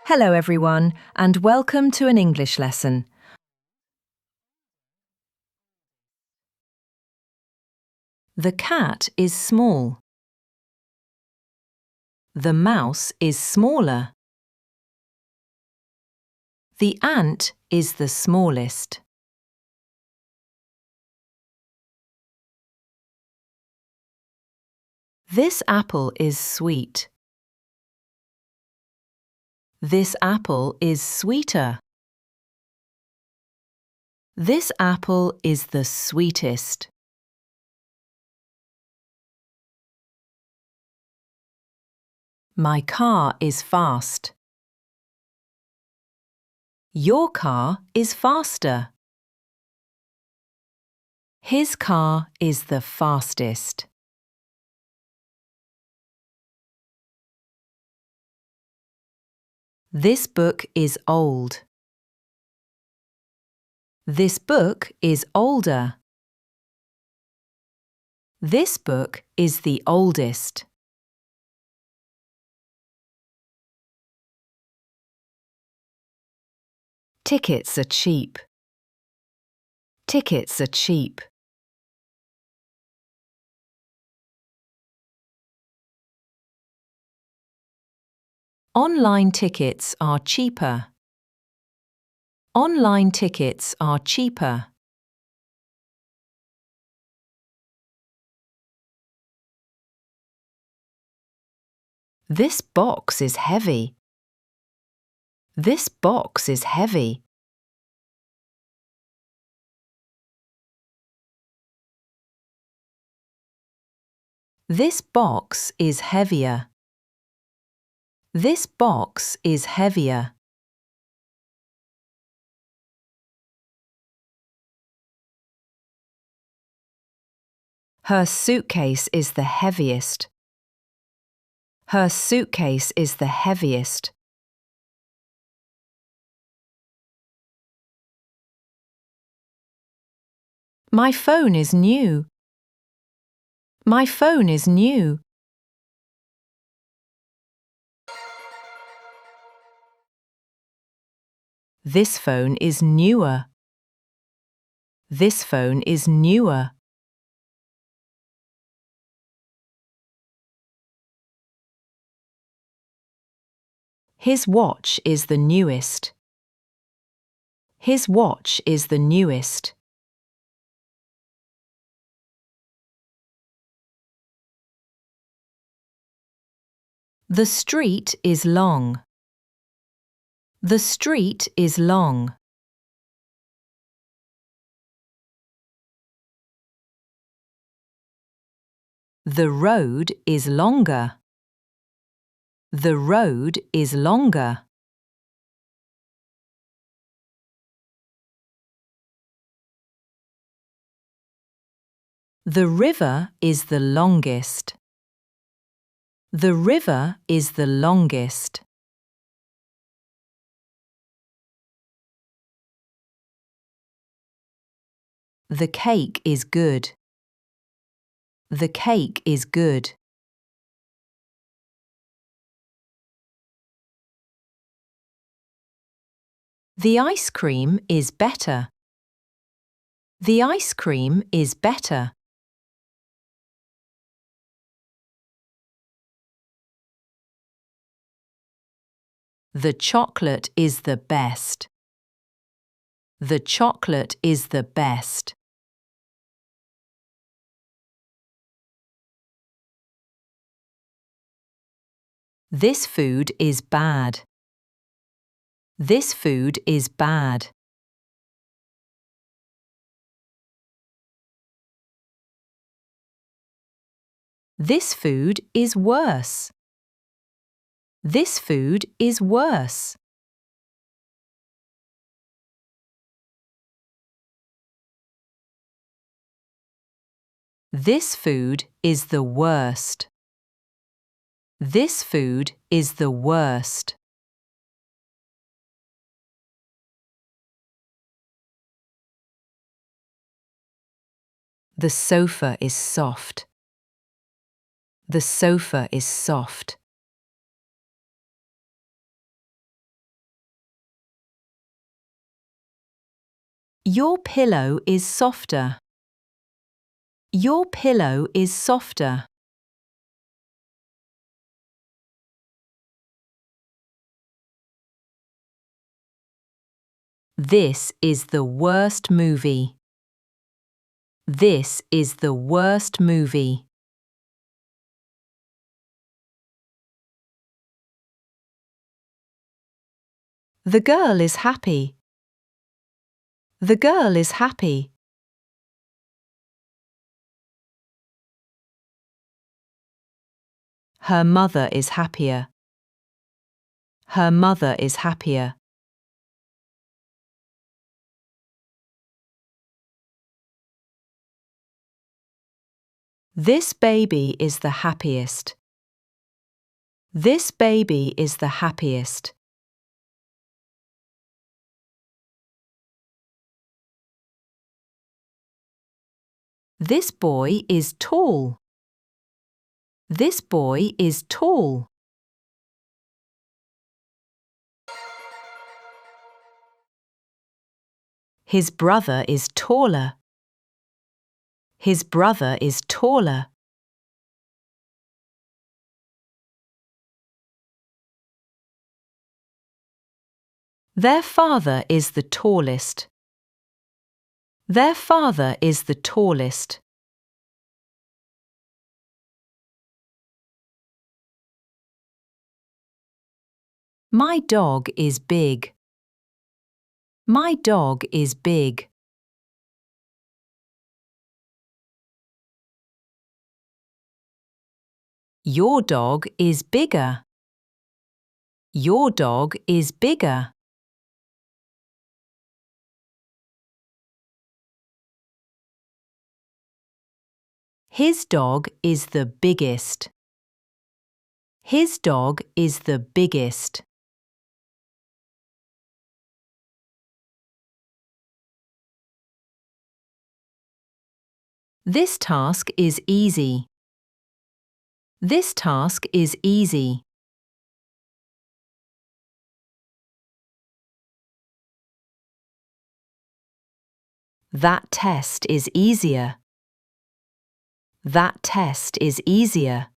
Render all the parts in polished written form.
Hello everyone, and welcome to an English lesson. The cat is small. The mouse is smaller. The ant is the smallest. This apple is sweet. This apple is sweeter. This apple is the sweetest. My car is fast. Your car is faster. His car is the fastest. This book is old. This book is older. This book is the oldest. Tickets are cheap. Tickets are cheap. Online tickets are cheaper. Online tickets are cheaper. This box is heavy. This box is heavy. This box is heavier. This box is heavier. Her suitcase is the heaviest. Her suitcase is the heaviest. My phone is new. My phone is new. This phone is newer. This phone is newer. His watch is the newest. His watch is the newest. The street is long. The street is long. The road is longer. The road is longer. The river is the longest. The river is the longest. The cake is good. The cake is good. The ice cream is better. The ice cream is better. The chocolate is the best. The chocolate is the best. This food is bad. This food is bad. This food is worse. This food is worse. This food is the worst. This food is the worst. The sofa is soft. The sofa is soft. Your pillow is softer. Your pillow is softer. This is the worst movie. This is the worst movie. The girl is happy. The girl is happy. Her mother is happier. Her mother is happier. This baby is the happiest. This baby is the happiest. This boy is tall. This boy is tall. His brother is taller. His brother is taller. Their father is the tallest. Their father is the tallest. My dog is big. My dog is big. Your dog is bigger. Your dog is bigger. His dog is the biggest. His dog is the biggest. This task is easy. This task is easy. That test is easier. That test is easier.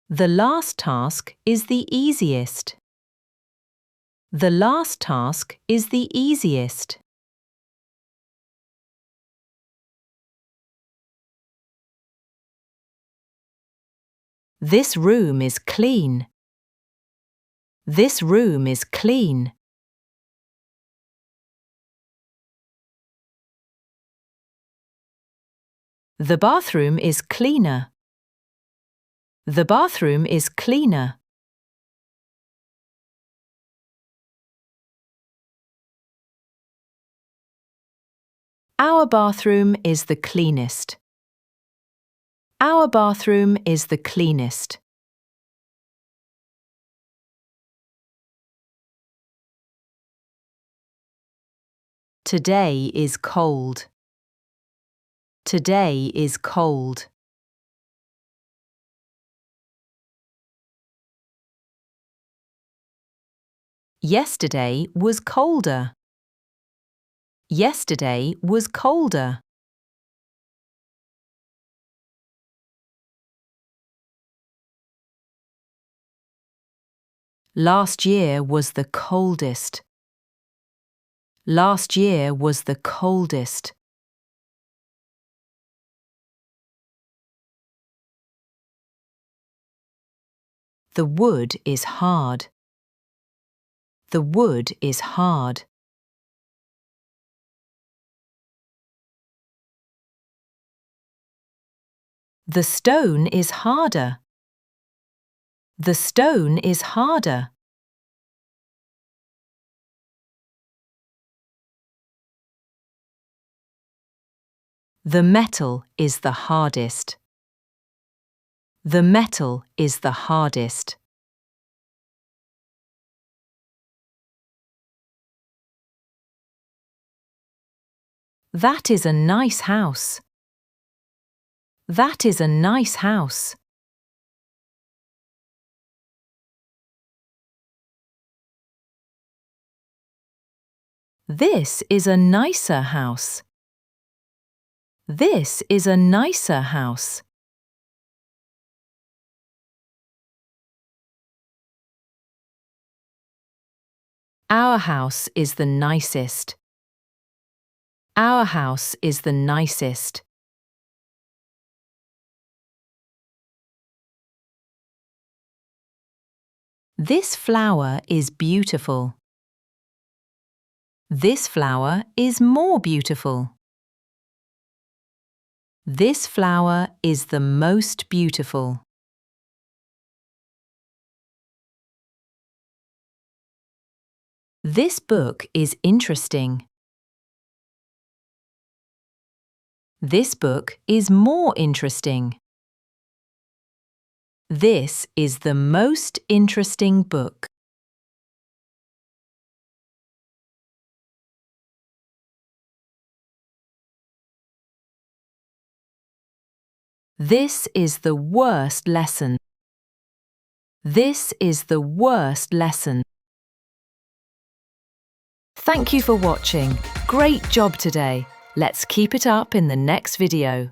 The last task is the easiest. The last task is the easiest. This room is clean. This room is clean. The bathroom is cleaner. The bathroom is cleaner. Our bathroom is the cleanest. Our bathroom is the cleanest. Today is cold. Today is cold. Yesterday was colder. Yesterday was colder. Last year was the coldest. Last year was the coldest. The wood is hard. The wood is hard. The stone is harder. The stone is harder. The metal is the hardest. The metal is the hardest. That is a nice house. That is a nice house. This is a nicer house. This is a nicer house. Our house is the nicest. Our house is the nicest. This flower is beautiful. This flower is more beautiful. This flower is the most beautiful. This book is interesting. This book is more interesting. This is the most interesting book. This is the worst lesson. This is the worst lesson. Thank you for watching. Great job today. Let's keep it up in the next video.